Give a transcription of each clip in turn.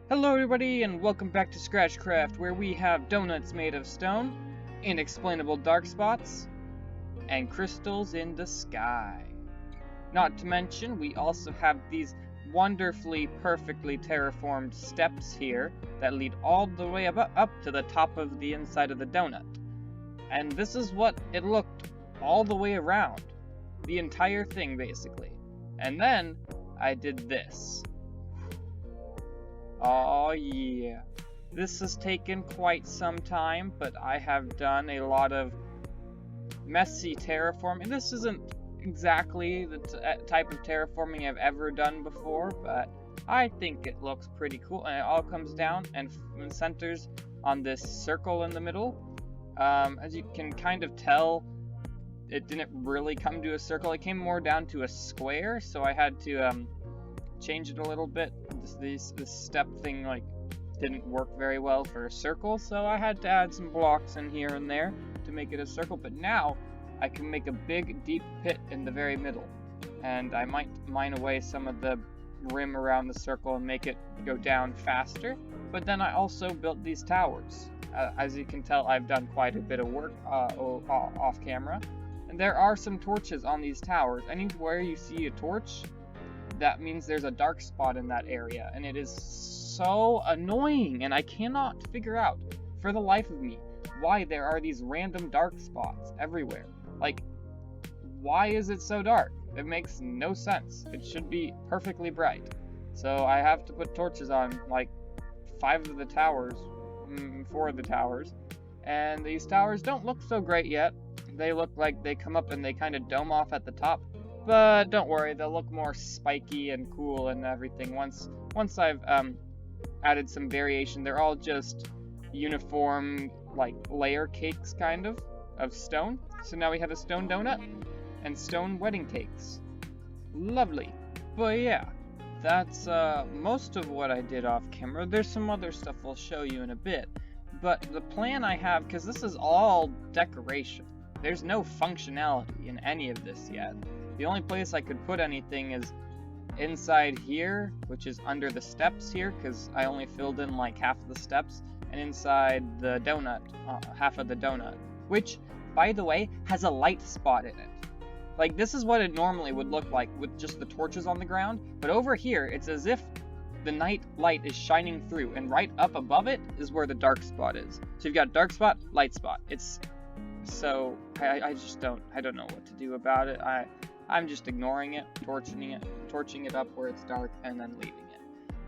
Hello everybody and welcome back to ScratchCraft, where we have donuts made of stone, inexplainable dark spots, and crystals in the sky. Not to mention, we also have these wonderfully, perfectly terraformed steps here that lead all the way up to the top of the inside of the donut. And this is what it looked all the way around. The entire thing, basically. And then, I did this. Oh yeah, this has taken quite some time, but I have done a lot of messy terraforming. This isn't exactly the type of terraforming I've ever done before, but I think it looks pretty cool, and it all comes down and centers on this circle in the middle. As you can kind of tell, it didn't really come to a circle. It came more down to a square, so I had to change it a little bit. This step thing didn't work very well for a circle, so I had to add some blocks in here and there to make it a circle. But now I can make a big deep pit in the very middle, and I might mine away some of the rim around the circle and make it go down faster. But then I also built these towers. As you can tell, I've done quite a bit of work off camera, and there are some torches on these towers. Anywhere you see a torch, that means there's a dark spot in that area, and it is so annoying, and I cannot figure out for the life of me why there are these random dark spots everywhere. Why is it so dark? It makes no sense. It should be perfectly bright. So I have to put torches on 4 of the towers, and these towers don't look so great yet. They look like they come up and they kind of dome off at the top. But don't worry, they'll look more spiky and cool and everything once I've added some variation. They're all just uniform, layer cakes kind of stone. So now we have a stone donut and stone wedding cakes. Lovely. But yeah, that's most of what I did off camera. There's some other stuff I'll show you in a bit. But the plan I have, because this is all decoration, there's no functionality in any of this yet. The only place I could put anything is inside here, which is under the steps here, because I only filled in half of the steps, and inside the donut, half of the donut, which, by the way, has a light spot in it. This is what it normally would look like with just the torches on the ground, but over here, it's as if the night light is shining through, and right up above it is where the dark spot is. So you've got dark spot, light spot. So I don't know what to do about it. I'm just ignoring it, torching it up where it's dark, and then leaving it.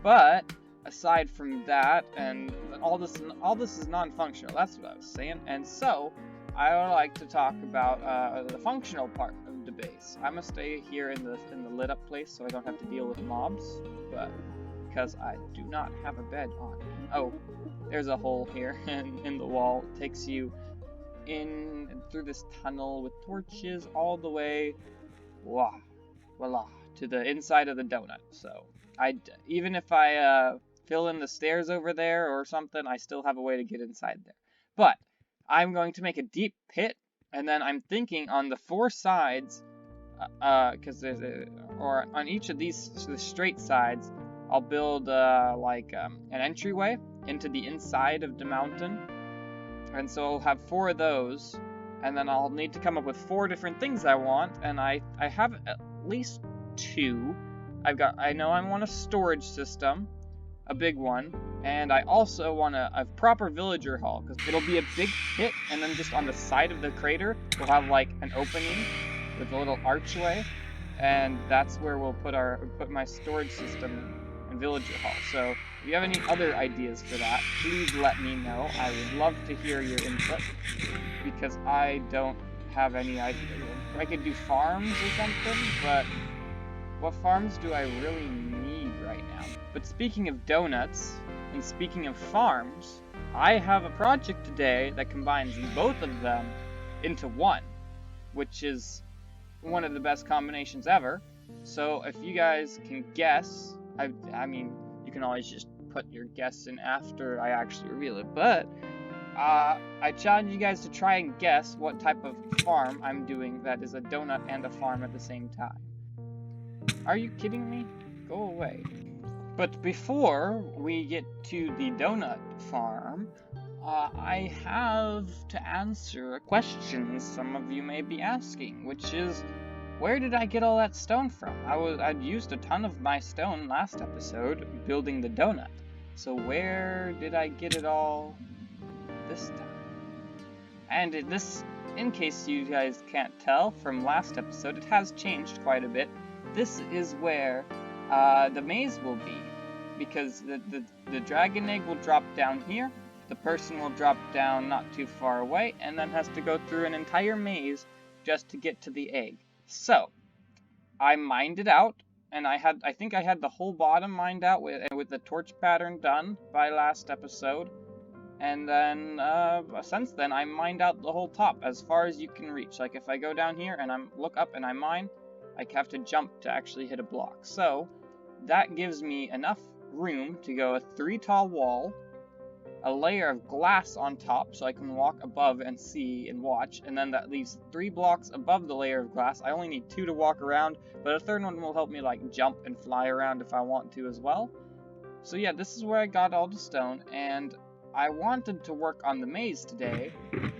But aside from that, and all this is non-functional. That's what I was saying. And so I would like to talk about the functional part of the base. I'm gonna stay here in the lit up place, so I don't have to deal with mobs. But because I do not have a bed on me. Oh, there's a hole here in the wall. It takes you in and through this tunnel with torches all the way. Voila, to the inside of the donut. So even if I fill in the stairs over there or something, I still have a way to get inside there. But I'm going to make a deep pit, and then I'm thinking on the 4 sides, because or on each of these the straight sides, I'll build an entryway into the inside of the mountain, and so I'll have 4 of those. And then I'll need to come up with 4 different things I want, and I have at least 2. I know I want a storage system, a big one, and I also want a proper villager hall, because it'll be a big pit, and then just on the side of the crater, we'll have an opening with a little archway, and that's where we'll put my storage system and villager hall. So if you have any other ideas for that, please let me know. I would love to hear your input, because I don't have any idea. I could do farms or something, but what farms do I really need right now? But speaking of donuts, and speaking of farms, I have a project today that combines both of them into one, which is one of the best combinations ever. So if you guys can guess, I mean, you can always just put your guess in after I actually reveal it, but I challenge you guys to try and guess what type of farm I'm doing that is a donut and a farm at the same time. Are you kidding me? Go away. But before we get to the donut farm, I have to answer a question some of you may be asking, which is, where did I get all that stone from? I'd used a ton of my stone last episode building the donut. So where did I get it all this time? And in case you guys can't tell from last episode, it has changed quite a bit. This is where the maze will be, because the dragon egg will drop down here, the person will drop down not too far away, and then has to go through an entire maze just to get to the egg. So, I mined it out, and I think I had the whole bottom mined out with the torch pattern done by last episode. And then, since then, I mined out the whole top as far as you can reach. Like, if I go down here and look up and I mine, I have to jump to actually hit a block. So, that gives me enough room to go a 3 tall wall, a layer of glass on top so I can walk above and see and watch, and then that leaves 3 blocks above the layer of glass. I only need 2 to walk around, but a third one will help me like jump and fly around if I want to as well. So yeah, this is where I got all the stone, and I wanted to work on the maze today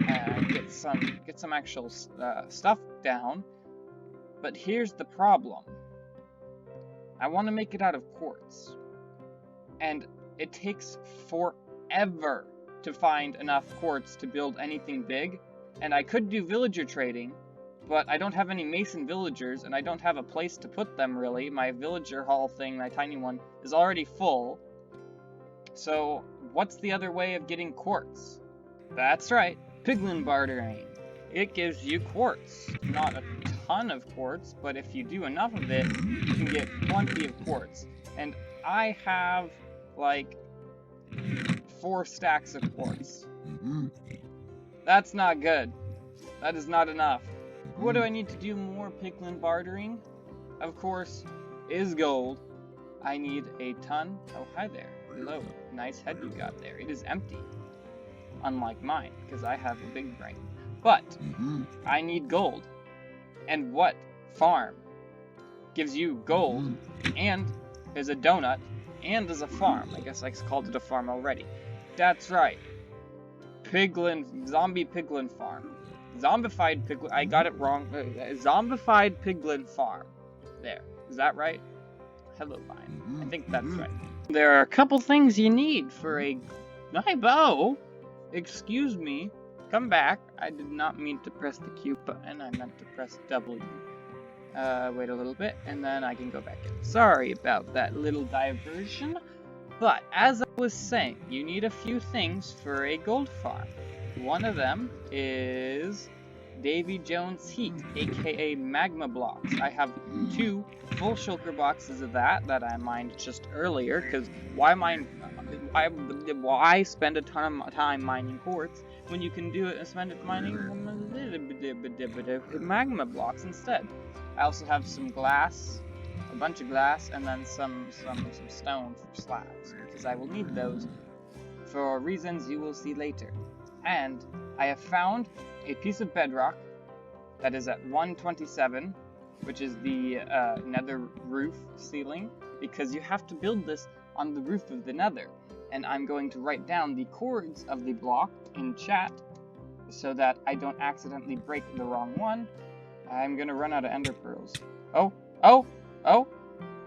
and get some actual stuff down, but here's the problem. I want to make it out of quartz, and it takes forever to find enough quartz to build anything big. And I could do villager trading, but I don't have any mason villagers, and I don't have a place to put them really. My villager hall thing, my tiny one, is already full. So what's the other way of getting quartz? That's right, piglin bartering. It gives you quartz. Not a ton of quartz, but if you do enough of it, you can get plenty of quartz. And I have like 4 stacks of quartz. That's not good. That is not enough. What do I need to do more piglin bartering? Of course, is gold. I need a ton. Oh, hi there. Hello. Nice head you got there. It is empty. Unlike mine, because I have a big brain. But I need gold. And what farm gives you gold and is a donut and is a farm? I guess I called it a farm already. That's right. Zombie piglin farm. Zombified piglin. I got it wrong. Zombified piglin farm. There. Is that right? Hello, Vine. I think that's right. There are a couple things you need for a... Hi, Bo! Excuse me. Come back. I did not mean to press the Q button. I meant to press W. Wait a little bit, and then I can go back in. Sorry about that little diversion. But, as I was saying, you need a few things for a gold farm. One of them is Davy Jones Heat, aka magma blocks. I have 2 full shulker boxes of that I mined just earlier, because why spend a ton of time mining quartz when you can do it and spend it mining magma blocks instead. I also have some glass, a bunch of glass, and then some stone for slabs, because I will need those for reasons you will see later. And I have found a piece of bedrock that is at 127, which is the nether roof ceiling, because you have to build this on the roof of the nether. And I'm going to write down the coords of the block in chat so that I don't accidentally break the wrong one. I'm going to run out of ender pearls. Oh!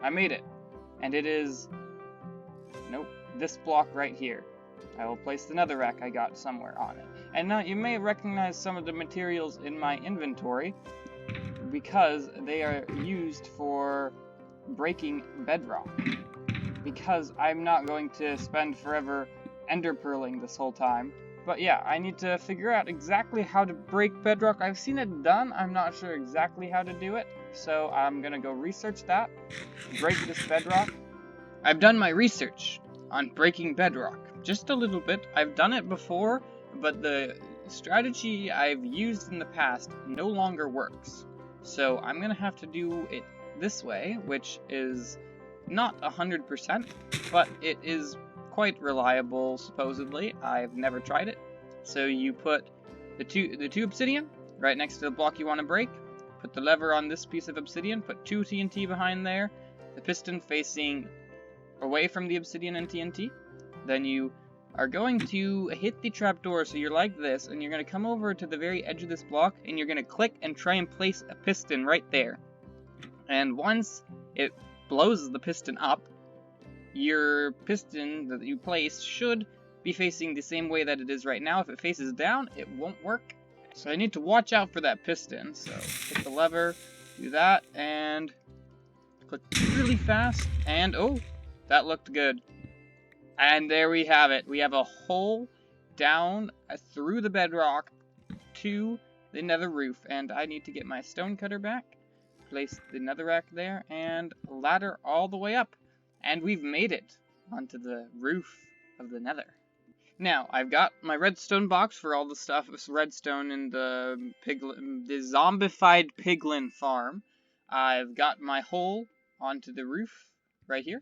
I made it. And it is... Nope. This block right here. I will place the netherrack I got somewhere on it. And now you may recognize some of the materials in my inventory because they are used for breaking bedrock. Because I'm not going to spend forever ender pearling this whole time. But yeah, I need to figure out exactly how to break bedrock. I've seen it done, I'm not sure exactly how to do it. So I'm gonna go research that, break this bedrock. I've done my research on breaking bedrock. Just a little bit. I've done it before, but the strategy I've used in the past no longer works. So I'm gonna have to do it this way, which is not 100%, but it is quite reliable, supposedly. I've never tried it. So you put the two obsidian right next to the block you want to break, put the lever on this piece of obsidian, put 2 TNT behind there, the piston facing away from the obsidian and TNT. Then you are going to hit the trapdoor, so you're like this, and you're going to come over to the very edge of this block, and you're going to click and try and place a piston right there. And once it blows the piston up, your piston that you place should be facing the same way that it is right now. If it faces down, it won't work. So I need to watch out for that piston. So hit the lever, do that, and click really fast, and oh, that looked good. And there we have it. We have a hole down through the bedrock to the nether roof. And I need to get my stone cutter back, place the netherrack there, and ladder all the way up. And we've made it onto the roof of the nether. Now, I've got my redstone box for all the stuff. It's redstone in the zombified piglin farm. I've got my hole onto the roof right here.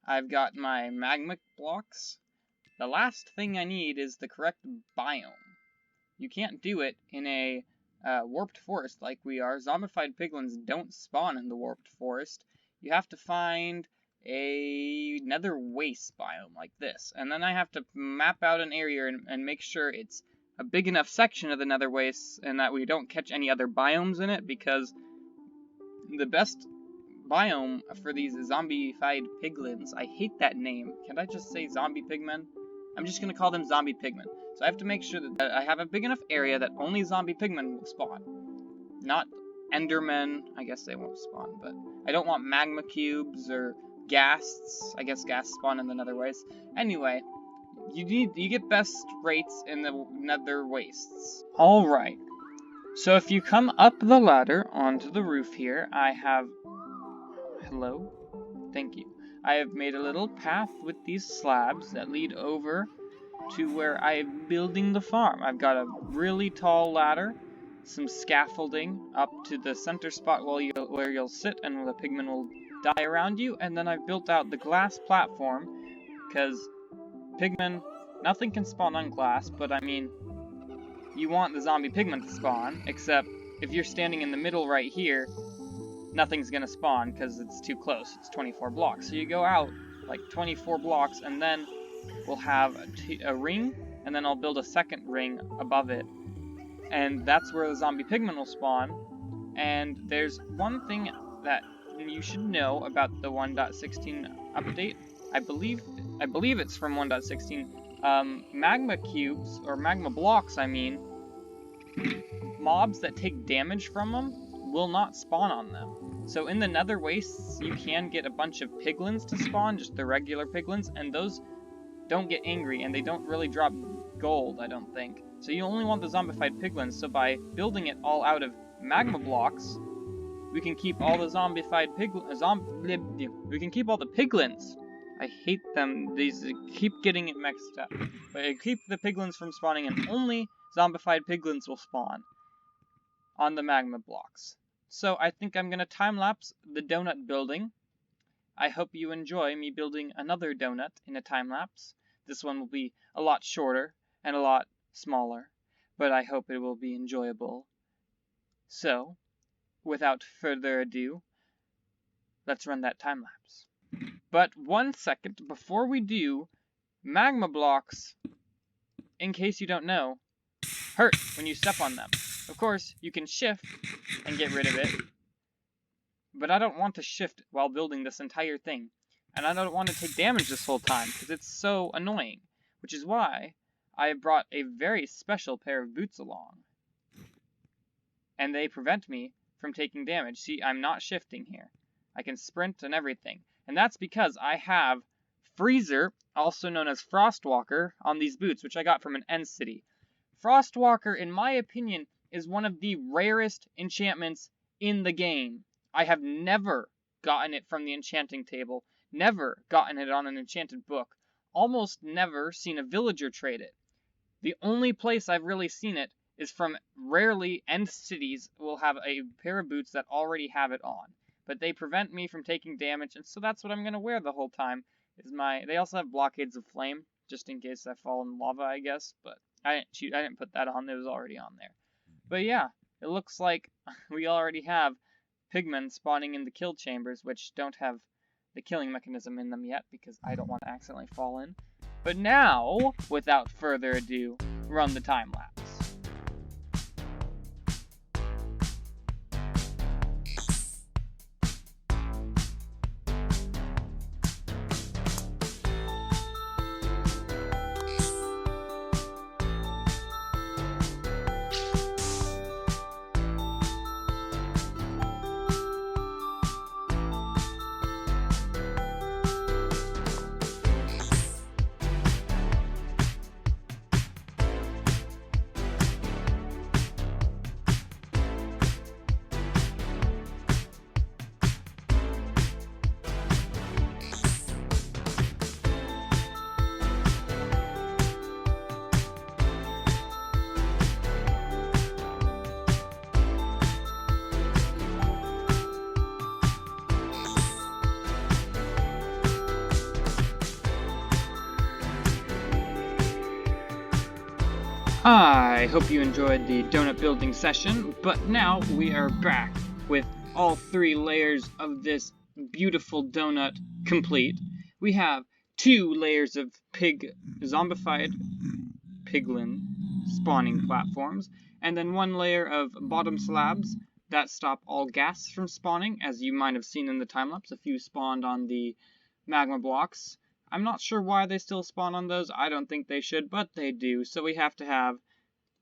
I've got my magma blocks. The last thing I need is the correct biome. You can't do it in a warped forest like we are. Zombified piglins don't spawn in the warped forest. You have to find a nether waste biome like this. And then I have to map out an area and make sure it's a big enough section of the nether waste and that we don't catch any other biomes in it, because the best biome for these zombified piglins, I hate that name. Can't I just say zombie pigmen? I'm just going to call them zombie pigmen. So I have to make sure that I have a big enough area that only zombie pigmen will spawn. Not endermen. I guess they won't spawn, but I don't want magma cubes or ghasts. I guess ghasts spawn in the nether wastes. Anyway, you get best rates in the nether wastes. Alright. So if you come up the ladder onto the roof here, I have... Hello? Thank you. I have made a little path with these slabs that lead over to where I'm building the farm. I've got a really tall ladder, some scaffolding up to the center spot where you'll sit and the pigmen will die around you, and then I've built out the glass platform, because pigmen, nothing can spawn on glass, but I mean, you want the zombie pigmen to spawn, except if you're standing in the middle right here, nothing's gonna spawn because it's too close. It's 24 blocks. So you go out like 24 blocks, and then we'll have a ring, and then I'll build a second ring above it. And that's where the zombie pigmen will spawn. And there's one thing that you should know about the 1.16 update. I believe it's from 1.16. Magma cubes, or magma blocks, I mean, mobs that take damage from them will not spawn on them. So in the nether wastes, you can get a bunch of piglins to spawn, just the regular piglins, and those don't get angry, and they don't really drop gold, I don't think. So you only want the zombified piglins, so by building it all out of magma blocks, we can keep all the zombified we can keep all the piglins. I hate them, these keep getting it mixed up. But I keep the piglins from spawning, and only zombified piglins will spawn on the magma blocks. So I think I'm going to time-lapse the donut building. I hope you enjoy me building another donut in a time-lapse. This one will be a lot shorter and a lot smaller, but I hope it will be enjoyable. So, without further ado, let's run that time-lapse. But 1 second before we do, magma blocks, in case you don't know, hurt when you step on them. Of course, you can shift and get rid of it, but I don't want to shift while building this entire thing, and I don't want to take damage this whole time, because it's so annoying, which is why I brought a very special pair of boots along, and they prevent me from taking damage. See, I'm not shifting here. I can sprint and everything, and that's because I have Freezer, also known as Frostwalker, on these boots, which I got from an end city. Frostwalker, in my opinion, is one of the rarest enchantments in the game. I have never gotten it from the enchanting table, never gotten it on an enchanted book, almost never seen a villager trade it. The only place I've really seen it is from rarely end cities will have a pair of boots that already have it on. But they prevent me from taking damage, and so that's what I'm going to wear the whole time. They also have blockades of flame, just in case I fall in lava, I guess, but I didn't put that on, it was already on there. But yeah, it looks like we already have pigmen spawning in the kill chambers, which don't have the killing mechanism in them yet because I don't want to accidentally fall in. But now, without further ado, run the time lapse. I hope you enjoyed the donut building session, but now we are back with all 3 layers of this beautiful donut complete. We have 2 layers of zombified piglin spawning platforms, and then 1 layer of bottom slabs that stop all gas from spawning. As you might have seen in the time lapse, a few spawned on the magma blocks. I'm not sure why they still spawn on those. I don't think they should, but they do. So we have to have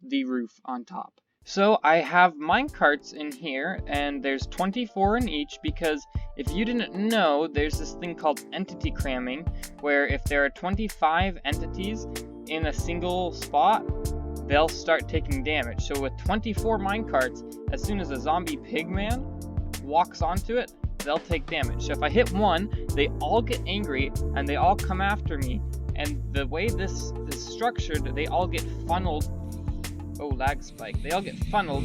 the roof on top. So I have minecarts in here, and there's 24 in each because if you didn't know, there's this thing called entity cramming, where if there are 25 entities in a single spot, they'll start taking damage. So with 24 minecarts, as soon as a zombie pigman walks onto it, they'll take damage. So if I hit one, they all get angry and they all come after me. And the way this is structured, they all get funneled. Oh, lag spike. They all get funneled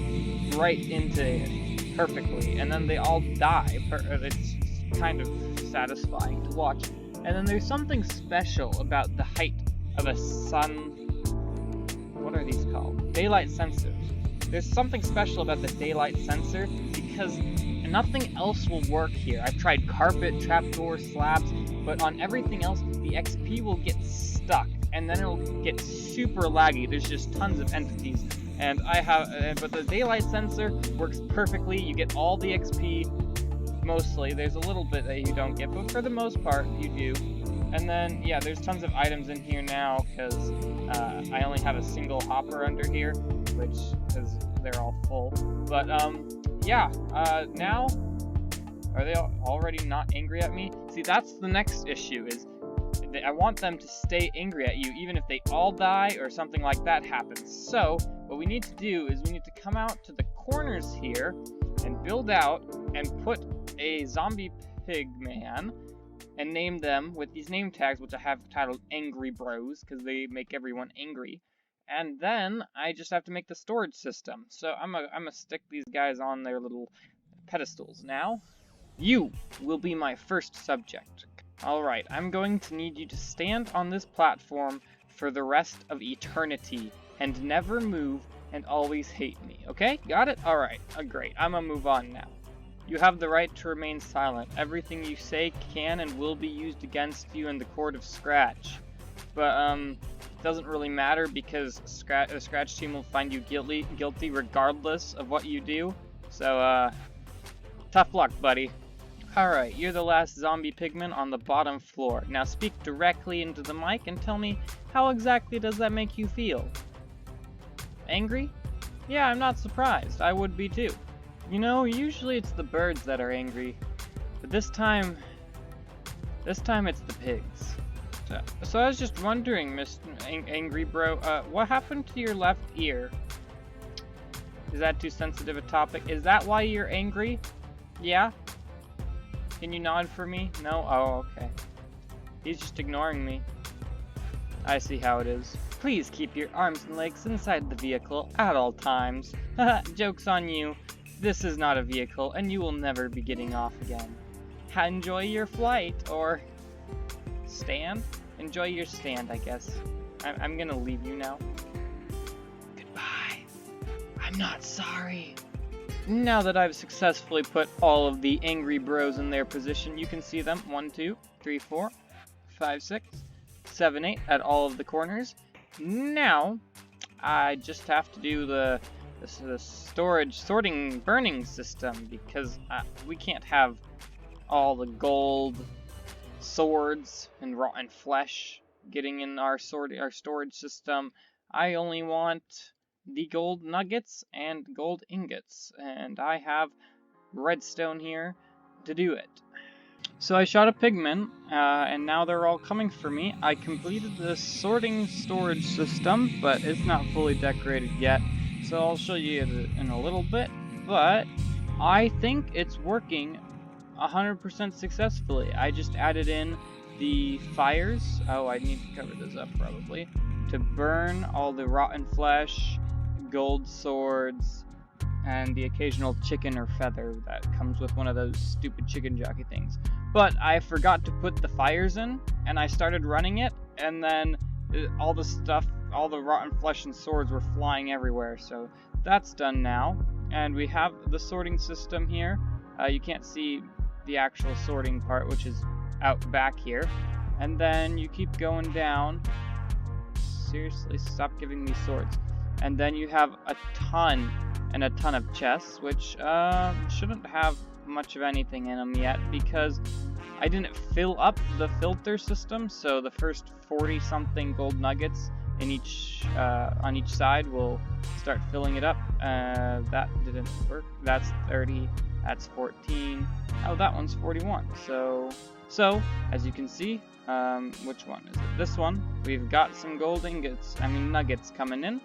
right into it perfectly, and then they all die. It's kind of satisfying to watch. And then there's something special about the height of a sun. What are these called? Daylight sensors. There's something special about the daylight sensor because nothing else will work here. I've tried carpet, trapdoor, slabs, but on everything else, the XP will get stuck, and then it'll get super laggy. There's just tons of entities, and but the daylight sensor works perfectly. You get all the XP, mostly. There's a little bit that you don't get, but for the most part, you do. And then, yeah, there's tons of items in here now, because I only have a single hopper under here, because they're all full. But, yeah, now, are they already not angry at me? See, that's the next issue, is I want them to stay angry at you, even if they all die or something like that happens. So, what we need to do is we need to come out to the corners here and build out and put a zombie pig man and name them with these name tags, which I have titled Angry Bros, because they make everyone angry. And then I just have to make the storage system. So I'm gonna stick these guys on their little pedestals. Now, you will be my first subject. Alright, I'm going to need you to stand on this platform for the rest of eternity and never move and always hate me, okay? Got it? Alright, great. I'm gonna move on now. You have the right to remain silent. Everything you say can and will be used against you in the court of Scratch. But, it doesn't really matter because the Scratch team will find you guilty regardless of what you do. So, tough luck, buddy. Alright, you're the last zombie pigman on the bottom floor. Now speak directly into the mic and tell me, how exactly does that make you feel? Angry? Yeah, I'm not surprised. I would be too. You know, usually it's the birds that are angry, but this time it's the pigs. So I was just wondering, Mr. Angry Bro, what happened to your left ear? Is that too sensitive a topic? Is that why you're angry? Yeah? Can you nod for me? No? Oh, okay. He's just ignoring me. I see how it is. Please keep your arms and legs inside the vehicle at all times. Haha, joke's on you. This is not a vehicle, and you will never be getting off again. Enjoy your flight, or stand? Enjoy your stand, I guess. I'm gonna leave you now. Goodbye. I'm not sorry. now that I've successfully put all of the angry bros in their position, you can see them 1, 2, 3, 4, 5, 6, 7, 8 at all of the corners. Now, I just have to do the storage sorting burning system, because we can't have all the gold swords and rotten flesh getting in our storage system. I only want the gold nuggets and gold ingots, and I have redstone here to do it. So I shot a pigman, and now they're all coming for me. I completed the sorting storage system, but it's not fully decorated yet, so I'll show you in a little bit. But I think it's working 100% successfully. I just added in the fires. Oh, I need to cover this up probably. To burn all the rotten flesh, gold swords, and the occasional chicken or feather that comes with one of those stupid chicken jockey things. But I forgot to put the fires in, and I started running it, and then all the stuff, all the rotten flesh and swords were flying everywhere. So that's done now, and we have the sorting system here. You can't see the actual sorting part, which is out back here. And then you keep going down. Seriously, stop giving me swords. And then you have a ton of chests, which shouldn't have much of anything in them yet, because I didn't fill up the filter system. So the first 40 something gold nuggets in each on each side will start filling it up. That didn't work. That's 30. That's 14. Oh, that one's 41. So as you can see, which one is it? This one. We've got some gold nuggets coming in.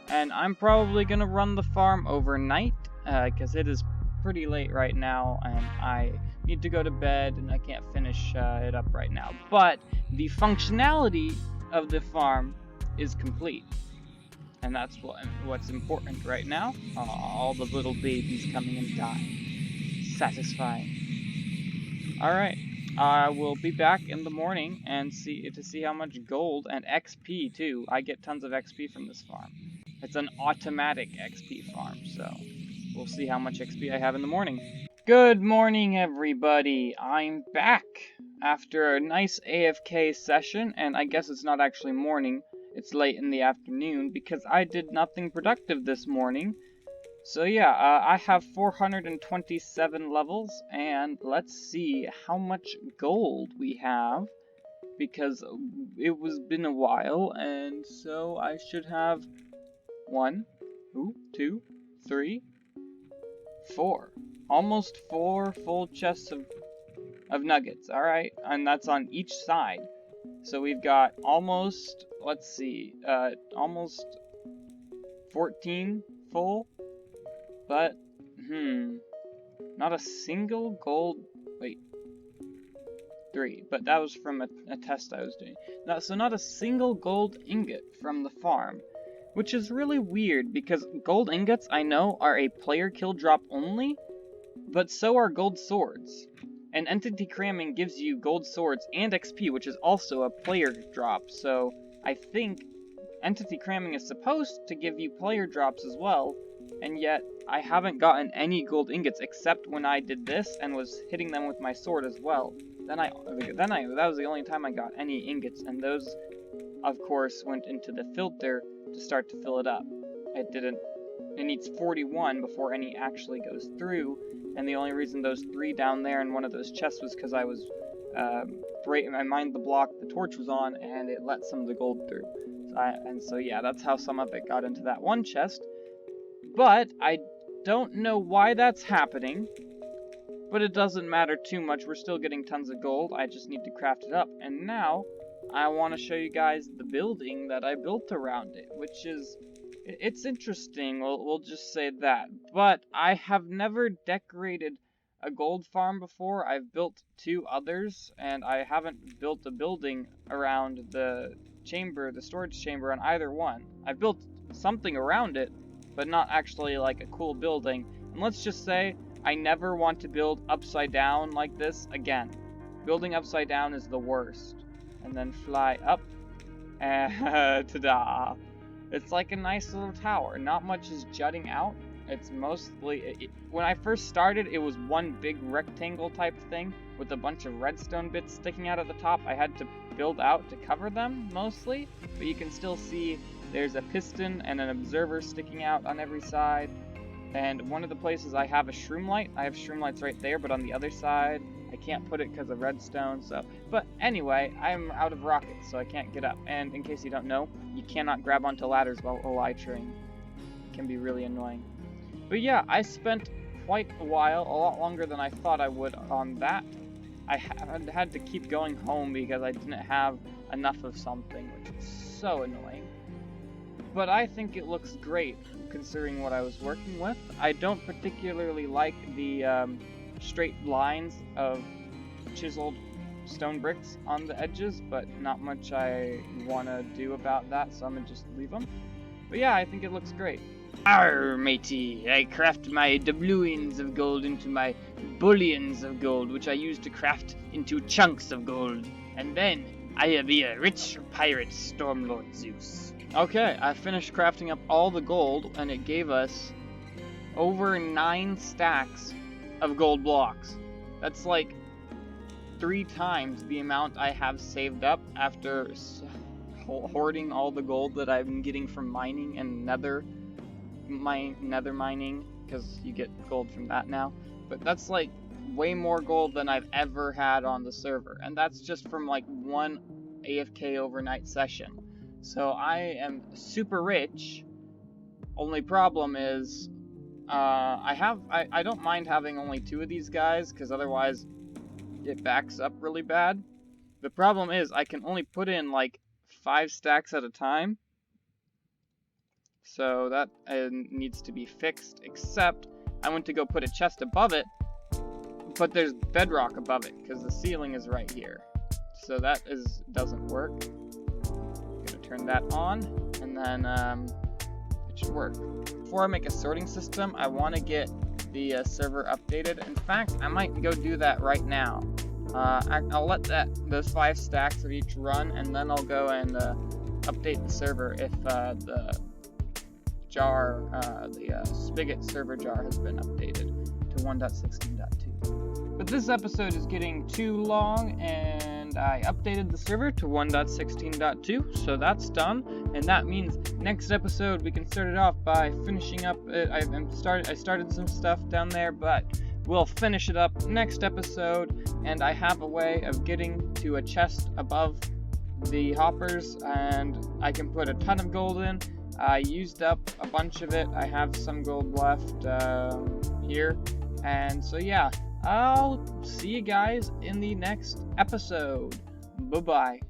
And I'm probably going to run the farm overnight, because it is pretty late right now, and I need to go to bed, and I can't finish it up right now. But the functionality of the farm is complete, and that's what's important right now. All the little babies coming and dying. Satisfying. Alright, I will be back in the morning and see how much gold and XP too. I get tons of XP from this farm. It's an automatic XP farm, so we'll see how much XP I have in the morning. Good morning, everybody. I'm back after a nice AFK session, and I guess it's not actually morning. It's late in the afternoon because I did nothing productive this morning. So yeah, I have 427 levels, and let's see how much gold we have, because it was been a while, and so I should have 1, 2, 3, 4. Almost 4 full chests of nuggets, alright? And that's on each side. So we've got almost, let's see, almost 14 full. But, not a single gold, wait, 3. But that was from a test I was doing. So not a single gold ingot from the farm. Which is really weird, because gold ingots, I know, are a player kill drop only, but so are gold swords. And entity cramming gives you gold swords and XP, which is also a player drop, so I think entity cramming is supposed to give you player drops as well, and yet I haven't gotten any gold ingots except when I did this and was hitting them with my sword as well. That was the only time I got any ingots, and those, of course, went into the filter to start to fill it up. It needs 41 before any actually goes through, and the only reason those 3 down there in one of those chests was because I was I mined the block the torch was on, and it let some of the gold through. So yeah, that's how some of it got into that one chest. But I don't know why that's happening, but it doesn't matter too much. We're still getting tons of gold. I just need to craft it up, and now I want to show you guys the building that I built around it, which is, it's interesting, we'll just say that. But I have never decorated a gold farm before. I've built 2 others, and I haven't built a building around the storage chamber on either one. I've built something around it, but not actually like a cool building. And let's just say, I never want to build upside down like this again. Building upside down is the worst. And then fly up, and ta-da! It's like a nice little tower. Not much is jutting out, It's mostly, when I first started, it was one big rectangle type thing with a bunch of redstone bits sticking out at the top. I had to build out to cover them, mostly, but you can still see there's a piston and an observer sticking out on every side. And one of the places I have a shroom light. I have shroom lights right there, but on the other side, I can't put it because of redstone, so. But anyway, I'm out of rockets, so I can't get up. And in case you don't know, you cannot grab onto ladders while elytring. It can be really annoying. But yeah, I spent quite a while, a lot longer than I thought I would on that. I had to keep going home because I didn't have enough of something, which is so annoying. But I think it looks great, considering what I was working with. I don't particularly like the straight lines of chiseled stone bricks on the edges, but not much I want to do about that, so I'm going to just leave them. But yeah, I think it looks great. Arr, matey, I craft my doubloons of gold into my bullions of gold, which I use to craft into chunks of gold. And then I'll be a rich pirate, Stormlord Zeus. Okay, I finished crafting up all the gold, and it gave us over 9 stacks of gold blocks. That's like 3 times the amount I have saved up after hoarding all the gold that I've been getting from mining and nether mining, because you get gold from that now. But that's like way more gold than I've ever had on the server, and that's just from like one AFK overnight session. So I am super rich. Only problem is I don't mind having only 2 of these guys, because otherwise it backs up really bad. The problem is I can only put in like 5 stacks at a time. So that needs to be fixed, except I went to go put a chest above it, but there's bedrock above it, because the ceiling is right here. So that doesn't work. I'm gonna turn that on, and then it should work. Before I make a sorting system, I want to get the server updated. In fact, I might go do that right now. I'll let those 5 stacks of each run, and then I'll go and update the server if the spigot server jar has been updated to 1.16.2. But this episode is getting too long, and I updated the server to 1.16.2, so that's done. And that means next episode we can start it off by finishing up. I started some stuff down there, but we'll finish it up next episode. And I have a way of getting to a chest above the hoppers, and I can put a ton of gold in. I used up a bunch of it. I have some gold left here. And so yeah, I'll see you guys in the next episode. Bye-bye.